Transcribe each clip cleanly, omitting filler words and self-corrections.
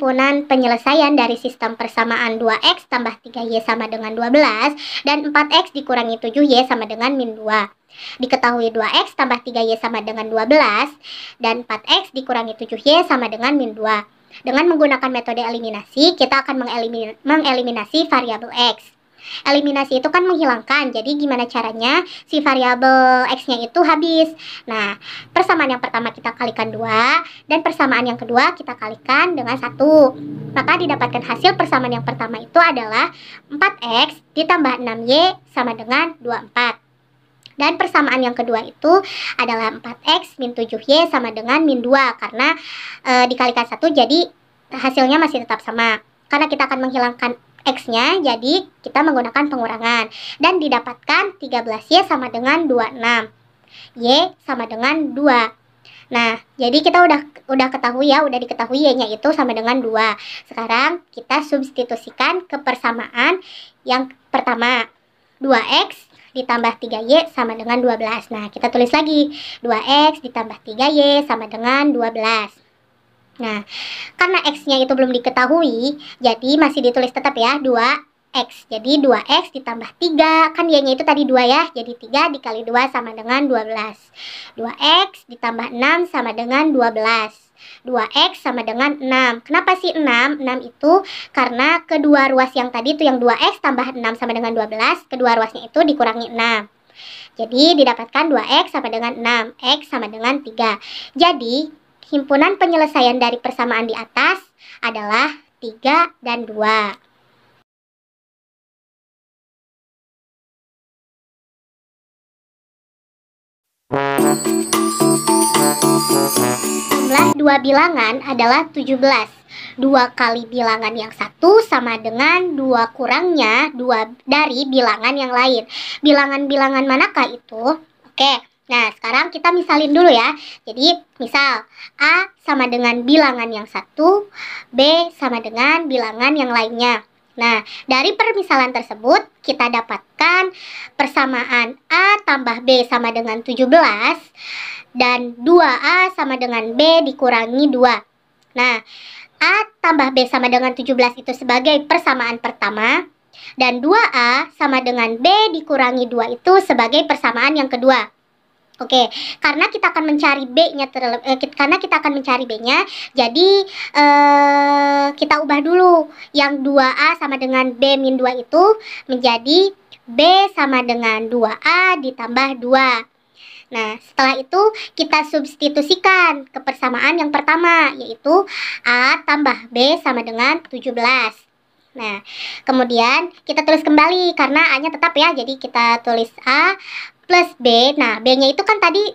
himpunan penyelesaian dari sistem persamaan 2x tambah 3y sama dengan 12 dan 4x dikurangi 7y sama dengan min 2. Diketahui 2x tambah 3y sama dengan 12 dan 4x dikurangi 7y sama dengan min 2. Dengan menggunakan metode eliminasi, kita akan mengeliminasi variabel x. Eliminasi itu kan menghilangkan, jadi gimana caranya si variabel x-nya itu habis. Nah, persamaan yang pertama kita kalikan 2, dan persamaan yang kedua kita kalikan dengan 1. Maka didapatkan hasil persamaan yang pertama itu adalah 4x ditambah 6y sama dengan 24. Dan persamaan yang kedua itu adalah 4x min 7y sama dengan min 2, karena dikalikan 1 jadi hasilnya masih tetap sama. Karena kita akan menghilangkan x-nya, jadi kita menggunakan pengurangan. Dan didapatkan 13y sama dengan 26. Y sama dengan 2. Nah, jadi kita udah ketahui ya, udah diketahui y-nya itu sama dengan 2. Sekarang kita substitusikan ke persamaan yang pertama. 2x ditambah 3y sama dengan 12. Nah, kita tulis lagi. 2x ditambah 3y sama dengan 12. Nah, karena x-nya itu belum diketahui, jadi masih ditulis tetap ya, 2x. Jadi 2x ditambah 3, kan y-nya itu tadi 2 ya, jadi 3 dikali 2 sama dengan 12. 2x ditambah 6 sama dengan 12. 2x sama dengan 6. Kenapa sih 6? 6 itu karena kedua ruas yang tadi itu yang 2x tambah 6 sama dengan 12, kedua ruasnya itu dikurangi 6. Jadi didapatkan 2x sama dengan 6, x sama dengan 3. Jadi himpunan penyelesaian dari persamaan di atas adalah 3 dan 2. Jumlah dua bilangan adalah 17. 2 kali bilangan yang satu sama dengan 2 kurangnya 2 dari bilangan yang lain. Bilangan-bilangan manakah itu? Oke. Nah, sekarang kita misalin dulu ya. Jadi, misal A sama dengan bilangan yang satu, B sama dengan bilangan yang lainnya. Nah, dari permisalan tersebut, kita dapatkan persamaan A tambah B sama dengan 17, dan 2A sama dengan B dikurangi 2. Nah, A tambah B sama dengan 17 itu sebagai persamaan pertama, dan 2A sama dengan B dikurangi 2 itu sebagai persamaan yang kedua. Oke, karena kita akan mencari B-nya jadi kita ubah dulu yang 2A sama dengan B min 2 itu menjadi B sama dengan 2A ditambah 2. Nah, setelah itu kita substitusikan ke persamaan yang pertama, yaitu A tambah B sama dengan 17. Nah, kemudian kita tulis kembali karena A-nya tetap ya, jadi kita tulis A plus B. Nah, B-nya itu kan tadi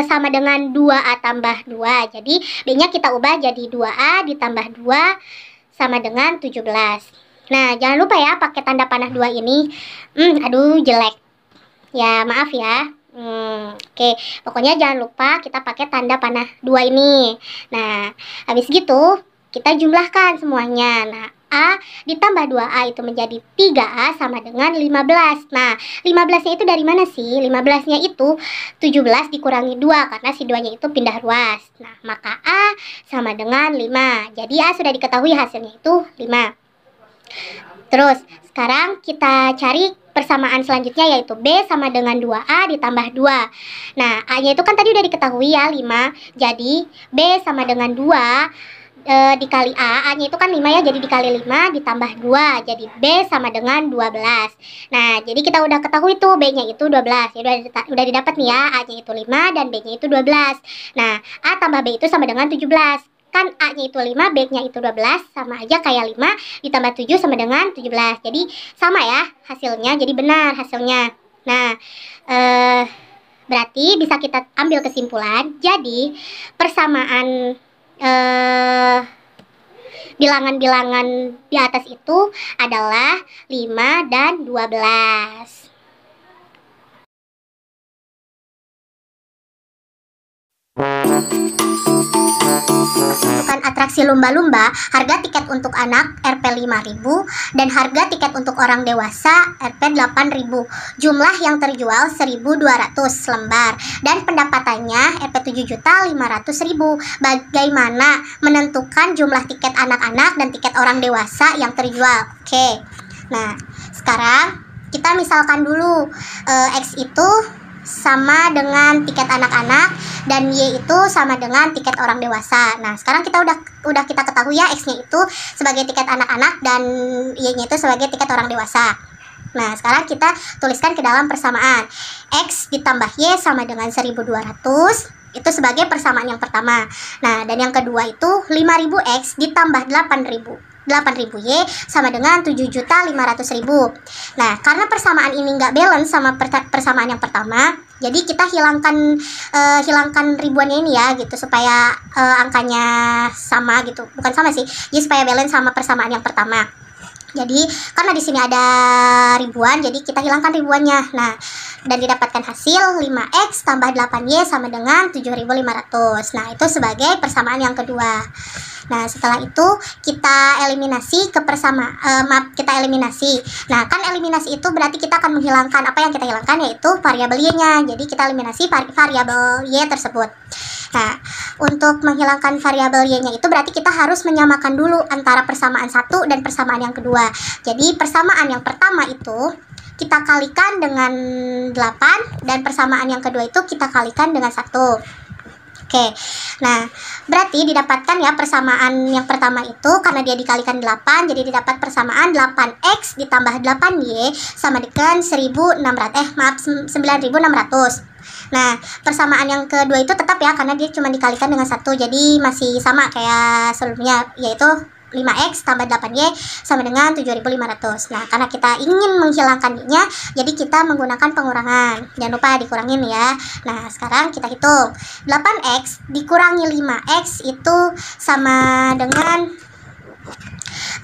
sama dengan 2A tambah 2. Jadi, B-nya kita ubah jadi 2A ditambah 2 sama dengan 17. Nah, jangan lupa ya pakai tanda panah 2 ini. Aduh, jelek. Ya, maaf ya. Oke, pokoknya jangan lupa kita pakai tanda panah 2 ini. Nah, habis gitu, kita jumlahkan semuanya. Nah, A ditambah 2A itu menjadi 3A sama dengan 15. Nah, 15-nya itu dari mana sih? 15-nya itu 17 dikurangi 2 karena si 2-nya itu pindah ruas. Nah, maka A sama dengan 5. Jadi A sudah diketahui hasilnya itu 5. Terus, sekarang kita cari persamaan selanjutnya yaitu B sama dengan 2A ditambah 2. Nah, A-nya itu kan tadi udah diketahui ya, 5. Jadi, B sama dengan 2 dikali A-nya itu kan 5 ya, jadi dikali 5 ditambah 2, jadi B sama dengan 12. Nah, jadi kita udah ketahui tuh B-nya itu 12. Ya udah didapat nih ya, A-nya itu 5 dan B-nya itu 12. Nah, A tambah B itu sama dengan 17. Kan A-nya itu 5, B-nya itu 12, sama aja kayak 5 ditambah 7 sama dengan 17. Jadi sama ya hasilnya, jadi benar hasilnya. Nah, berarti bisa kita ambil kesimpulan, jadi persamaan bilangan-bilangan di atas itu adalah 5 dan 12. Bukan atraksi lumba-lumba, harga tiket untuk anak Rp 5.000 dan harga tiket untuk orang dewasa Rp 8.000. Jumlah yang terjual 1.200 lembar dan pendapatannya Rp 7.500.000. Bagaimana menentukan jumlah tiket anak-anak dan tiket orang dewasa yang terjual? Oke. Nah, sekarang kita misalkan dulu X itu sama dengan tiket anak-anak dan Y itu sama dengan tiket orang dewasa. Nah, sekarang kita udah kita ketahui ya, X-nya itu sebagai tiket anak-anak dan Y-nya itu sebagai tiket orang dewasa. Nah, sekarang kita tuliskan ke dalam persamaan. X ditambah Y sama dengan 1.200. Itu sebagai persamaan yang pertama. Nah, dan yang kedua itu 5.000X ditambah 8.000Y sama dengan 7.500.000. Nah, karena persamaan ini nggak balance sama persamaan yang pertama, jadi kita hilangkan ribuannya ini ya, gitu, supaya angkanya sama gitu. Bukan sama sih, jadi supaya balance sama persamaan yang pertama. Jadi karena di sini ada ribuan, jadi kita hilangkan ribuannya. Nah, dan didapatkan hasil 5X tambah 8Y sama dengan 7.500. Nah, itu sebagai persamaan yang kedua. Nah, setelah itu kita eliminasi ke kita eliminasi. Nah, kan eliminasi itu berarti kita akan menghilangkan, apa yang kita hilangkan yaitu variabel Y-nya. Jadi kita eliminasi variabel Y tersebut. Nah, untuk menghilangkan variabel Y-nya itu berarti kita harus menyamakan dulu antara persamaan satu dan persamaan yang kedua. Jadi persamaan yang pertama itu kita kalikan dengan 8 dan persamaan yang kedua itu kita kalikan dengan 1. Oke, nah berarti didapatkan ya persamaan yang pertama itu karena dia dikalikan 8, jadi didapat persamaan 8X ditambah 8Y sama dengan 9.600. Nah, persamaan yang kedua itu tetap ya karena dia cuma dikalikan dengan 1, jadi masih sama kayak sebelumnya, yaitu 5X tambah 8Y sama dengan 7.500. Nah, karena kita ingin menghilangkan Y-nya, jadi kita menggunakan pengurangan. Jangan lupa dikurangin ya. Nah, sekarang kita hitung. 8X dikurangi 5X itu sama dengan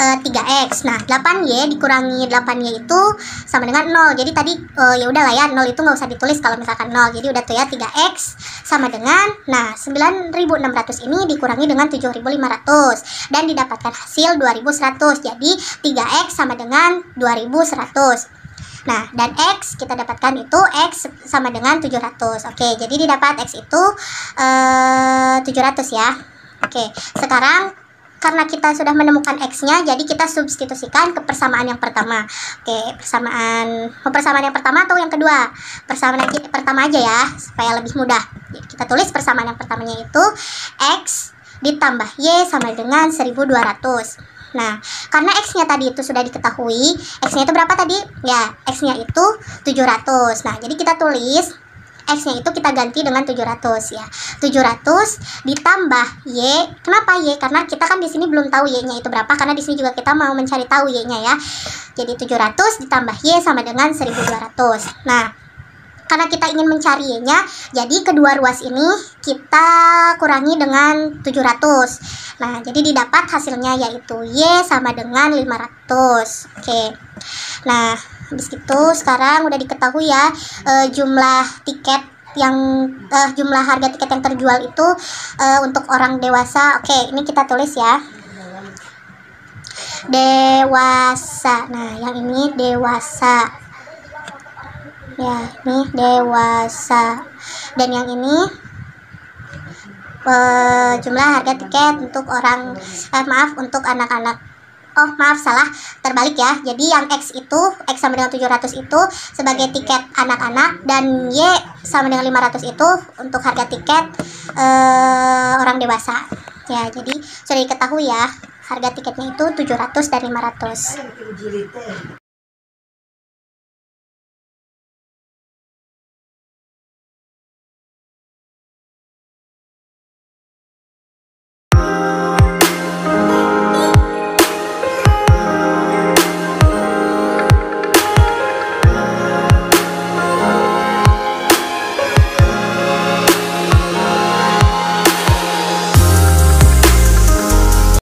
3X. Nah, 8Y dikurangi 8Y itu sama dengan 0. Jadi tadi ya udahlah ya, 0 itu nggak usah ditulis kalau misalkan 0. Jadi udah tuh ya, 3X sama dengan 9.600 ini dikurangi dengan 7.500 dan didapatkan hasil 2.100. Jadi 3X sama dengan 2.100. Nah, dan X kita dapatkan itu X sama dengan 700. Oke, jadi didapat X itu 700 ya. Oke, sekarang karena kita sudah menemukan X-nya, jadi kita substitusikan ke persamaan yang pertama. Oke, persamaan yang pertama atau yang kedua? Persamaan pertama aja ya, supaya lebih mudah. Jadi kita tulis persamaan yang pertamanya itu X ditambah Y sama dengan 1.200. Nah, karena X-nya tadi itu sudah diketahui, X-nya itu berapa tadi? Ya, X-nya itu 700. Nah, jadi kita tulis X-nya itu kita ganti dengan 700 ya. 700 ditambah Y. Kenapa Y? Karena kita kan di sini belum tahu Y-nya itu berapa, karena di sini juga kita mau mencari tahu Y-nya ya. Jadi 700 ditambah Y sama dengan 1.200. Nah, karena kita ingin mencari Y-nya, jadi kedua ruas ini kita kurangi dengan 700. Nah, jadi didapat hasilnya yaitu Y sama dengan 500. Oke. Nah, habis itu sekarang udah diketahui ya jumlah tiket yang jumlah harga tiket yang terjual itu untuk orang dewasa. Oke, ini kita tulis ya. Dewasa. Nah, yang ini dewasa. Ya, ini dewasa. Dan yang ini jumlah harga tiket untuk untuk anak-anak. Oh, maaf, salah, terbalik ya. Jadi yang X sama dengan 700 itu sebagai tiket anak-anak dan Y sama dengan 500 itu untuk harga tiket orang dewasa. Ya, jadi sudah diketahui ya, harga tiketnya itu 700 dan 500.